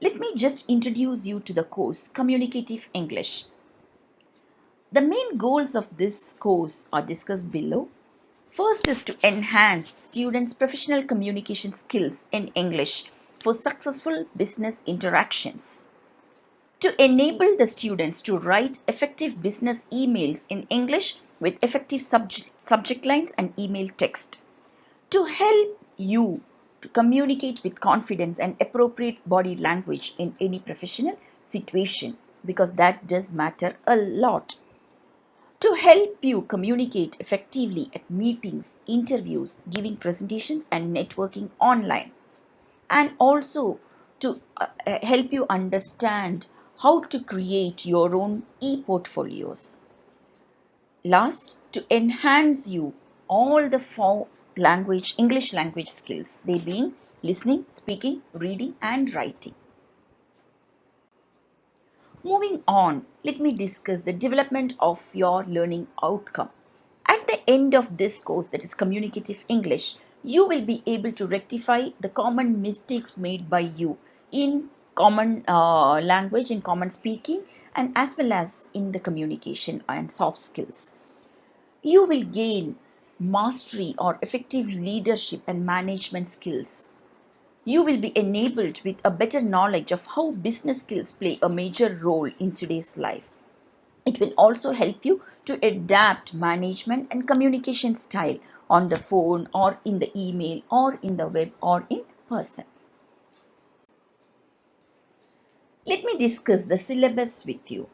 Let me just introduce you to the course Communicative English. The main goals of this course are discussed below. First is to enhance students' professional communication skills in English for successful business interactions. To enable the students to write effective business emails in English with effective subject lines and email text. To help you to communicate with confidence and appropriate body language in any professional situation, because that does matter a lot. To help you communicate effectively at meetings, interviews, giving presentations, and networking online. And also to help you understand how to create your own e-portfolios. Last, to enhance you all the four English language skills, they being listening, speaking, reading, and writing. Moving on, let me discuss the development of your learning outcome. At the end of this course, that is Communicative English, you will be able to rectify the common mistakes made by you in common language, in common speaking, and as well as in the communication and soft skills. You will gain mastery or effective leadership and management skills. You will be enabled with a better knowledge of how business skills play a major role in today's life. It will also help you to adapt management and communication style on the phone or in the email or in the web or in person. Let me discuss the syllabus with you.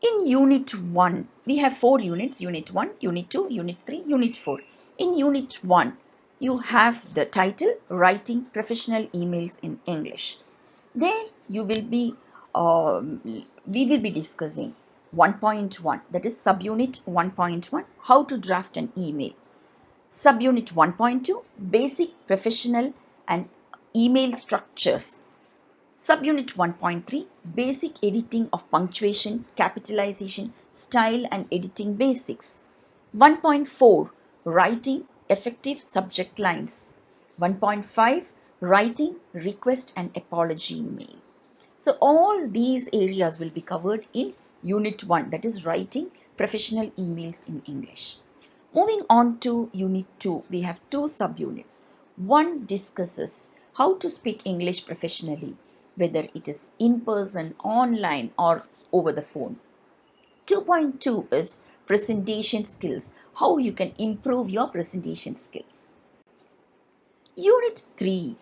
In Unit 1, we have 4 units, Unit 1, Unit 2, Unit 3, Unit 4. In Unit 1, you have the title, Writing Professional Emails in English. There you will be, we will be discussing 1.1, that is subunit 1.1, how to draft an email. Subunit 1.2, basic professional and email structures. Subunit 1.3, basic editing of punctuation, capitalization, style and editing basics. 1.4, writing effective subject lines. 1.5, writing request and apology mail. So all these areas will be covered in Unit 1, that is writing professional emails in English. Moving on to Unit 2, we have 2 subunits. One discusses how to speak English professionally, whether it is in person, online, or over the phone. 2.2 is presentation skills, how you can improve your presentation skills. Unit 3,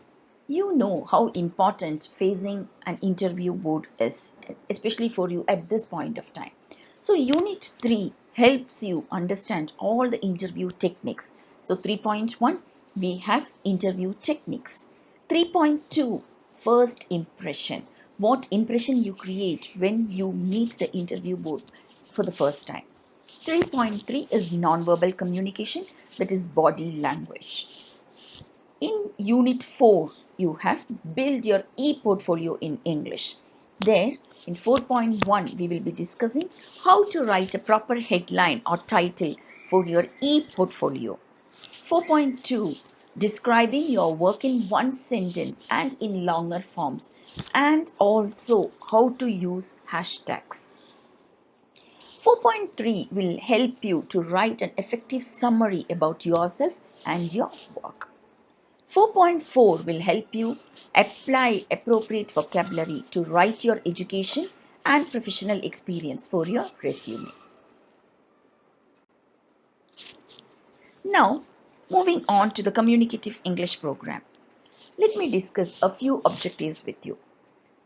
you know how important facing an interview board is, especially for you at this point of time. So Unit 3 helps you understand all the interview techniques. So 3.1, we have interview techniques. 3.2, first impression. What impression you create when you meet the interview board for the first time. 3.3 is nonverbal communication, that is body language. In Unit 4, you have build your e-portfolio in English. There, in 4.1, we will be discussing how to write a proper headline or title for your e-portfolio. 4.2, describing your work in one sentence and in longer forms, and also how to use hashtags. 4.3 will help you to write an effective summary about yourself and your work. 4.4 will help you apply appropriate vocabulary to write your education and professional experience for your resume. Now, moving on to the Communicative English program. Let me discuss a few objectives with you.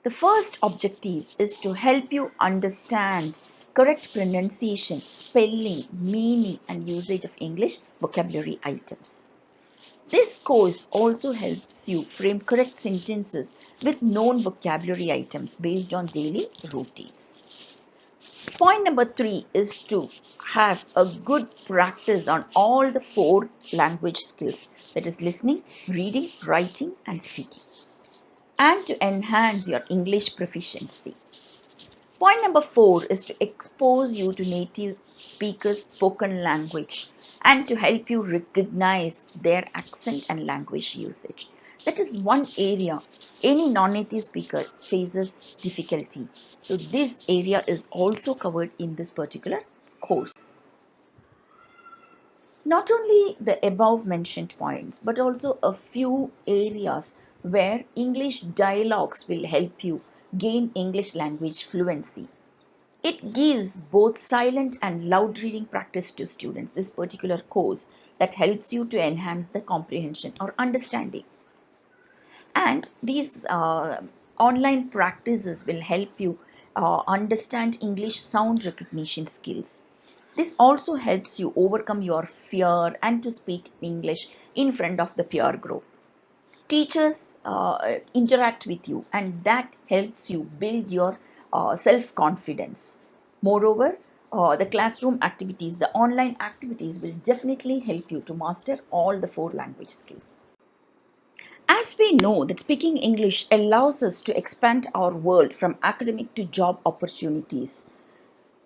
The first objective is to help you understand correct pronunciation, spelling, meaning, and usage of English vocabulary items. This course also helps you frame correct sentences with known vocabulary items based on daily routines. Point number 3 is to have a good practice on all the 4 language skills, that is listening, reading, writing, and speaking, and to enhance your English proficiency. Point number 4 is to expose you to native speakers' spoken language and to help you recognize their accent and language usage. That is one area any non-native speaker faces difficulty. So this area is also covered in this particular course. Not only the above mentioned points, but also a few areas where English dialogues will help you gain English language fluency. It gives both silent and loud reading practice to students, this particular course that helps you to enhance the comprehension or understanding. And these online practices will help you understand English sound recognition skills. This also helps you overcome your fear and to speak English in front of the peer group. Teachers interact with you, and that helps you build your self confidence. Moreover, the classroom activities, the online activities will definitely help you to master all the four language skills. As we know that speaking English allows us to expand our world from academic to job opportunities.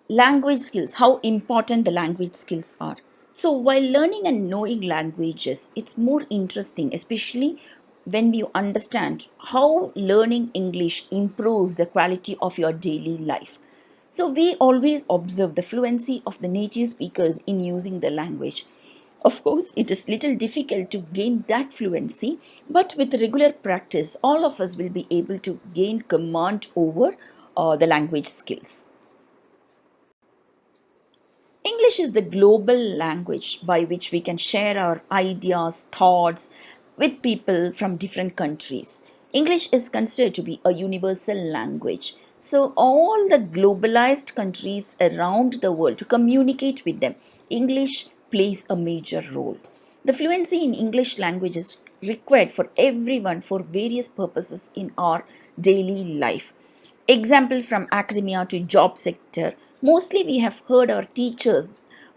Language skills, how important the language skills are. So while learning and knowing languages, it's more interesting, especially when you understand how learning English improves the quality of your daily life. So we always observe the fluency of the native speakers in using the language. Of course, it is little difficult to gain that fluency, but with regular practice, all of us will be able to gain command over the language skills. English is the global language by which we can share our ideas, thoughts with people from different countries. English is considered to be a universal language. So, all the globalized countries around the world, to communicate with them, English plays a major role. The fluency in English language is required for everyone for various purposes in our daily life. Example from academia to job sector, mostly we have heard our teachers,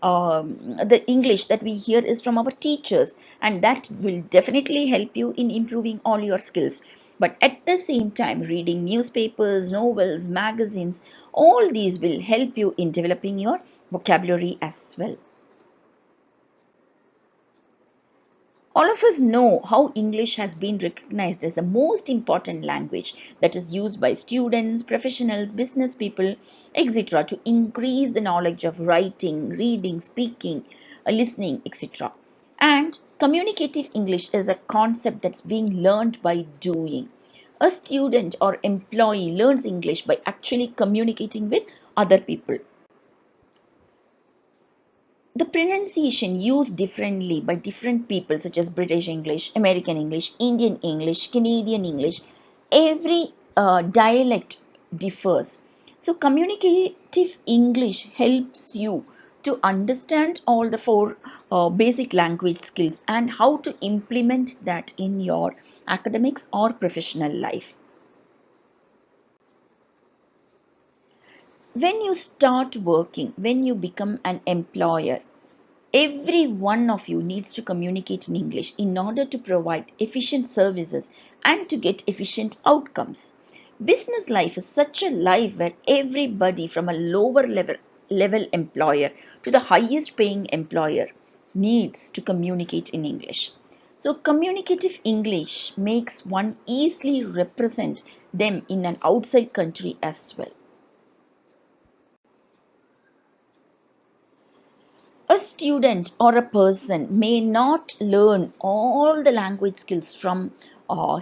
the English that we hear is from our teachers, and that will definitely help you in improving all your skills. But at the same time, reading newspapers, novels, magazines, all these will help you in developing your vocabulary as well. All of us know how English has been recognized as the most important language that is used by students, professionals, business people, etc., to increase the knowledge of writing, reading, speaking, listening, etc. And communicative English is a concept that's being learned by doing. A student or employee learns English by actually communicating with other people. The pronunciation used differently by different people, such as British English, American English, Indian English, Canadian English, every dialect differs. So communicative English helps you to understand all the four basic language skills and how to implement that in your academics or professional life. When you start working, when you become an employer, every one of you needs to communicate in English in order to provide efficient services and to get efficient outcomes. Business life is such a life where everybody from a lower level employer to the highest paying employer needs to communicate in English. So communicative English makes one easily represent them in an outside country as well. A student or a person may not learn all the language skills from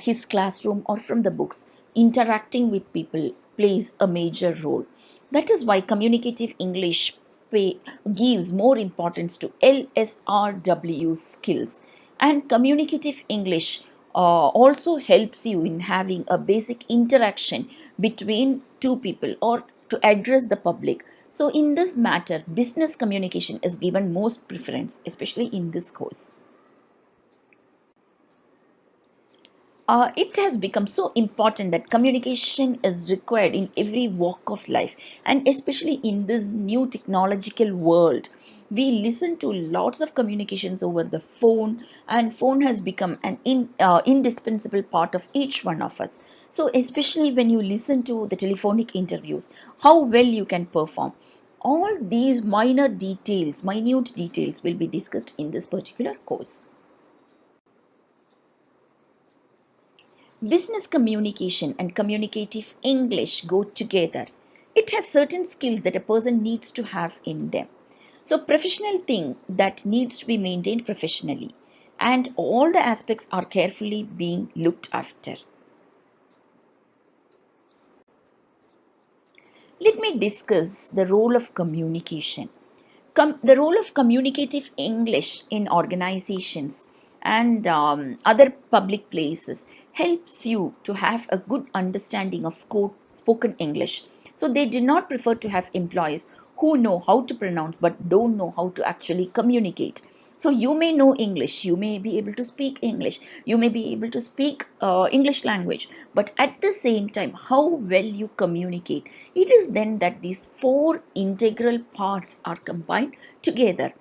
his classroom or from the books. Interacting with people plays a major role. That is why communicative English gives more importance to LSRW skills. And communicative English also helps you in having a basic interaction between two people or to address the public. So, in this matter, business communication is given most preference, especially in this course. It has become so important that communication is required in every walk of life, and especially in this new technological world. We listen to lots of communications over the phone, and phone has become an indispensable part of each one of us. So, especially when you listen to the telephonic interviews, how well you can perform. All these minute details will be discussed in this particular course. Business communication and communicative English go together. It has certain skills that a person needs to have in them. So, professional thing that needs to be maintained professionally, and all the aspects are carefully being looked after. Let me discuss the role of communication. The role of communicative English in organizations and other public places helps you to have a good understanding of spoken English. So they do not prefer to have employees who know how to pronounce but don't know how to actually communicate. So you may know English, you may be able to speak English, you may be able to speak English language, but at the same time, how well you communicate. It is then that these four integral parts are combined together.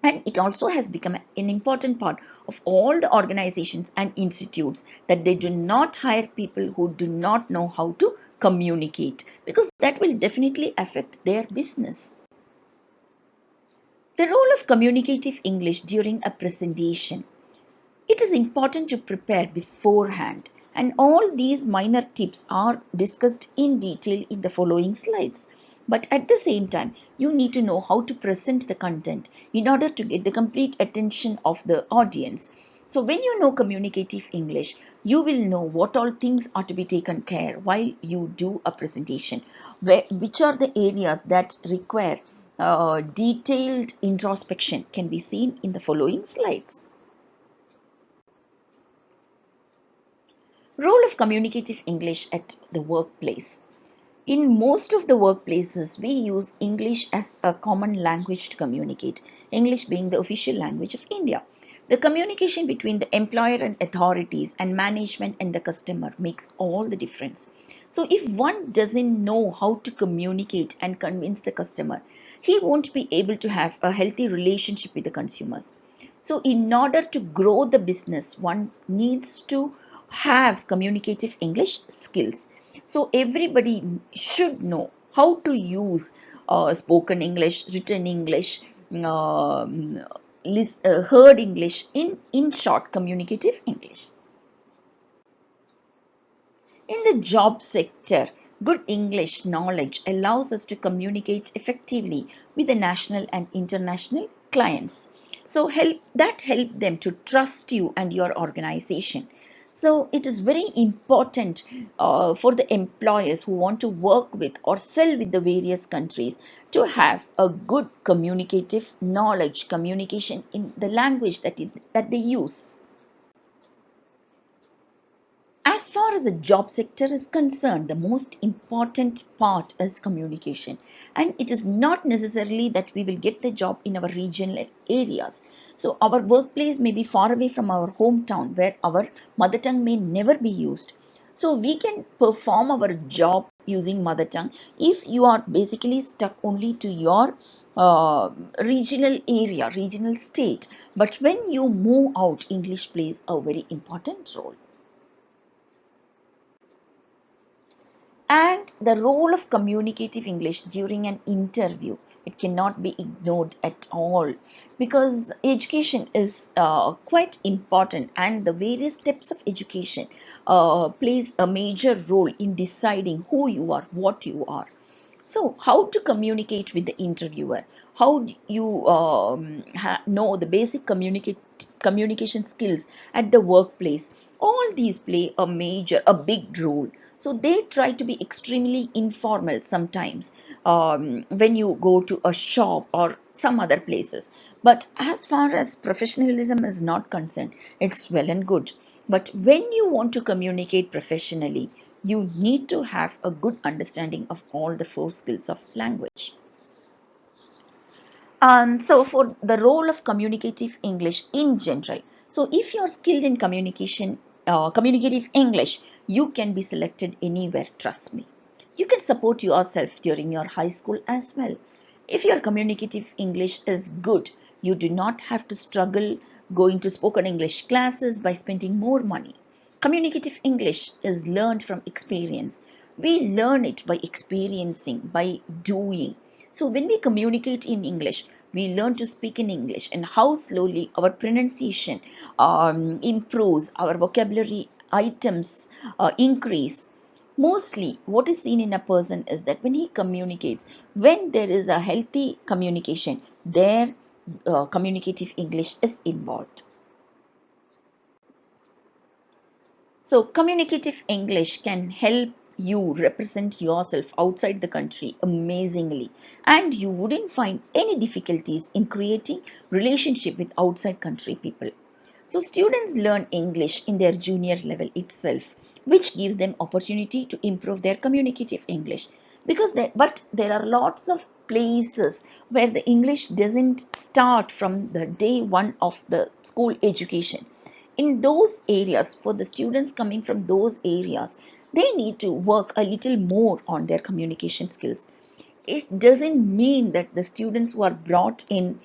And it also has become an important part of all the organizations and institutes that they do not hire people who do not know how to communicate, because that will definitely affect their business. The role of communicative English during a presentation. It is important to prepare beforehand, and all these minor tips are discussed in detail in the following slides. But at the same time, you need to know how to present the content in order to get the complete attention of the audience. So, when you know communicative English, you will know what all things are to be taken care while you do a presentation, which are the areas that require detailed introspection can be seen in the following slides. Role of communicative English at the workplace. In most of the workplaces, we use English as a common language to communicate, English being the official language of India. The communication between the employer and authorities and management and the customer makes all the difference. So, if one doesn't know how to communicate and convince the customer, he won't be able to have a healthy relationship with the consumers. So, in order to grow the business, one needs to have communicative English skills. So, everybody should know how to use spoken English, written English, heard English, in short, communicative English. In the job sector, good English knowledge allows us to communicate effectively with the national and international clients. So help them to trust you and your organization. So it is very important for the employers who want to work with or sell with the various countries to have a good communicative knowledge, communication in the language that they use. As far as the job sector is concerned, the most important part is communication. And it is not necessarily that we will get the job in our regional areas. So, our workplace may be far away from our hometown where our mother tongue may never be used. So, we can perform our job using mother tongue if you are basically stuck only to your regional area, regional state. But when you move out, English plays a very important role. And the role of communicative English during an interview, it cannot be ignored at all, because education is quite important, and the various steps of education plays a major role in deciding who you are, what you are. So, how to communicate with the interviewer? How do you know the basic communication skills at the workplace? All these play a big role. So, they try to be extremely informal sometimes when you go to a shop or some other places. But as far as professionalism is not concerned, it's well and good. But when you want to communicate professionally, you need to have a good understanding of all the four skills of language. So, for the role of communicative English in general, so if you're skilled in communicative English, you can be selected anywhere, trust me. You can support yourself during your high school as well. If your communicative English is good, you do not have to struggle going to spoken English classes by spending more money. Communicative English is learned from experience. We learn it by experiencing, by doing. So, when we communicate in English, we learn to speak in English, and how slowly our pronunciation improves, our vocabulary items increase, mostly what is seen in a person is that when he communicates, when there is a healthy communication, their communicative English is involved. So, communicative English can help you represent yourself outside the country amazingly, and you wouldn't find any difficulties in creating relationship with outside country people. So, students learn English in their junior level itself, which gives them opportunity to improve their communicative English. But there are lots of places where the English doesn't start from the day one of the school education. In those areas, for the students coming from those areas, they need to work a little more on their communication skills. It doesn't mean that the students who are brought in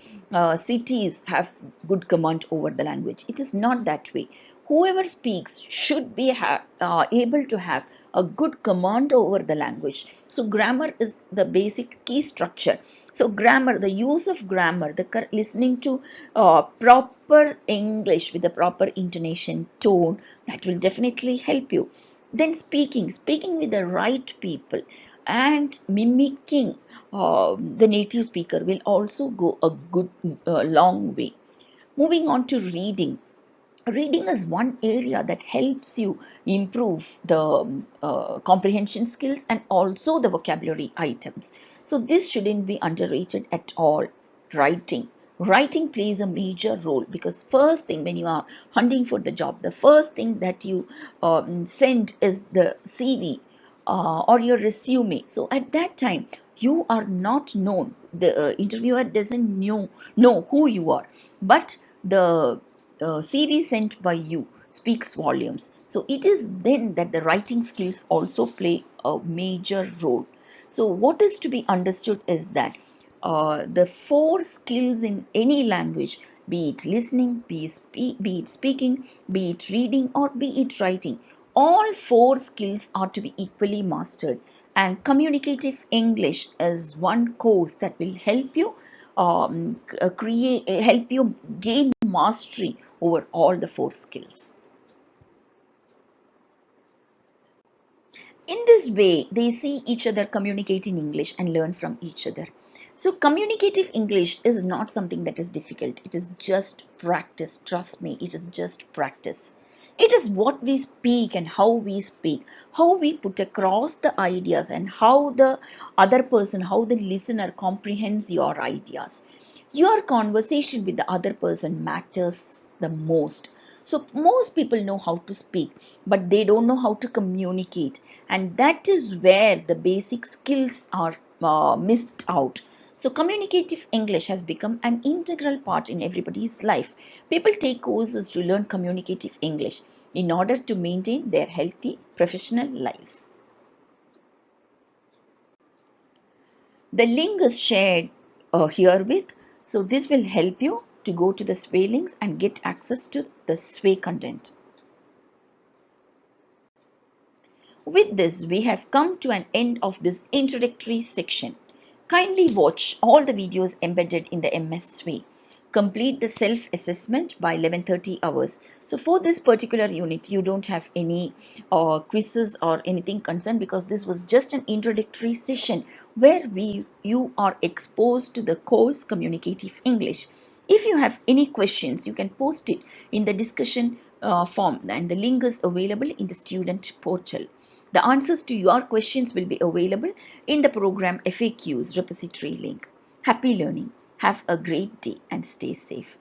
cities have good command over the language. It is not that way. Whoever speaks should be able to have a good command over the language. So grammar is the basic key structure. So grammar, the use of grammar, listening to proper English with the proper intonation, tone, that will definitely help you. Then speaking with the right people and mimicking the native speaker will also go a good long way. Moving on to reading. Reading is one area that helps you improve the comprehension skills and also the vocabulary items. So this shouldn't be underrated at all. Writing plays a major role, because first thing when you are hunting for the job, the first thing that you send is the CV or your resume. So at that time you are not known, the interviewer doesn't know who you are, but the CV sent by you speaks volumes. So it is then that the writing skills also play a major role. So what is to be understood is that the four skills in any language, be it listening, be it speaking, be it reading, or be it writing, all four skills are to be equally mastered. And communicative English is one course that will help you help you gain mastery over all the four skills. In this way, they see each other communicate in English and learn from each other. So, communicative English is not something that is difficult. It is just practice. Trust me, it is just practice. It is what we speak and how we speak, how we put across the ideas, and how the other person, how the listener comprehends your ideas. Your conversation with the other person matters the most. So, most people know how to speak, but they don't know how to communicate, and that is where the basic skills are missed out. So, communicative English has become an integral part in everybody's life. People take courses to learn communicative English in order to maintain their healthy professional lives. The link is shared herewith, so this will help you to go to the Sway links and get access to the Sway content. With this, we have come to an end of this introductory section. Kindly watch all the videos embedded in the MS Sway. Complete the self-assessment by 11:30 hours. So for this particular unit, you don't have any quizzes or anything concerned, because this was just an introductory session where you are exposed to the course Communicative English. If you have any questions, you can post it in the discussion form, and the link is available in the student portal. The answers to your questions will be available in the program FAQs repository link. Happy learning. Have a great day and stay safe.